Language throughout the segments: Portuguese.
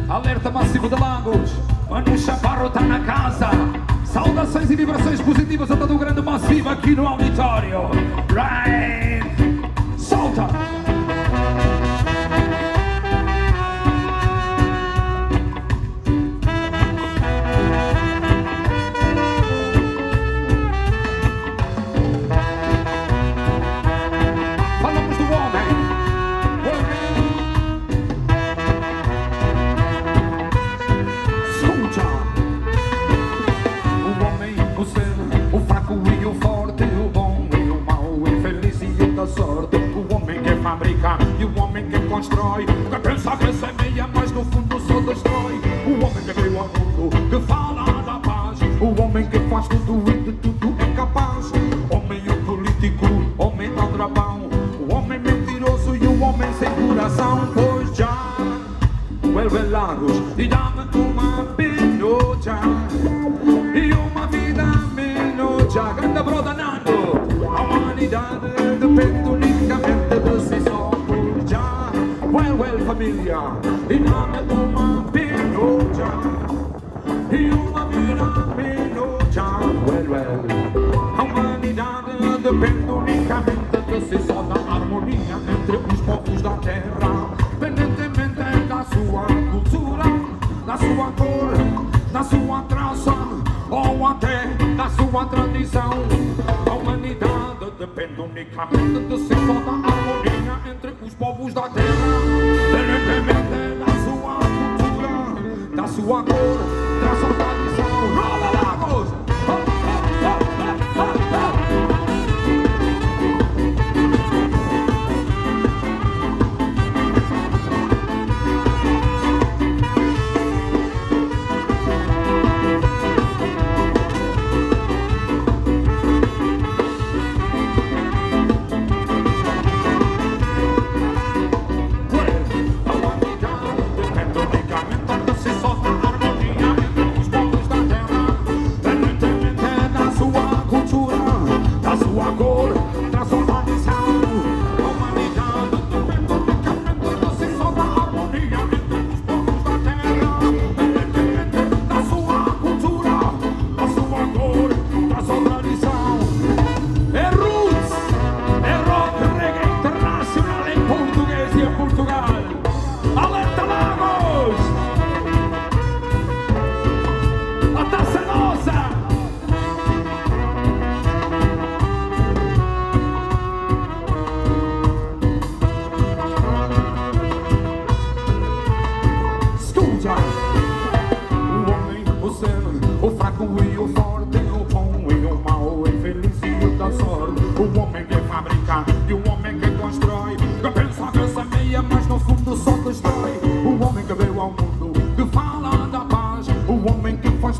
Alerta massivo de Lagos, mano, Chaparro tá na casa. Saudações e vibrações positivas a todo o grande massivo aqui no auditório. Right, solta! Falamos do homem. Sorte, o homem que fabrica e o homem que constrói, que pensa que semeia, mas no fundo só destrói. O homem que veio ao mundo, que fala da paz, o homem que faz tudo e de tudo é capaz. Homem o político, homem aldrabão, o homem mentiroso e o homem sem coração. Pois já, vuelve Lagos e dá-me uma pinocha e uma vida menocha. Grande broda Nando, a humanidade depende unicamente de si só. Por já, well, família, e dá-me uma pinocha e uma vida menocha. Well, a humanidade depende unicamente de si só, da harmonia entre os povos da terra, independentemente da sua cultura, da sua cor, da sua traça ou até da sua tradição. A humanidade depende unicamente de si só, da harmonia entre os povos da terra, independentemente da sua cultura, da sua cor, da sua tradição. Rola Lagos!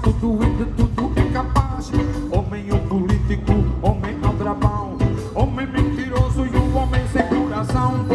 Tudo e de tudo é capaz. Homem o político, homem aldrabão, homem mentiroso e o homem sem coração.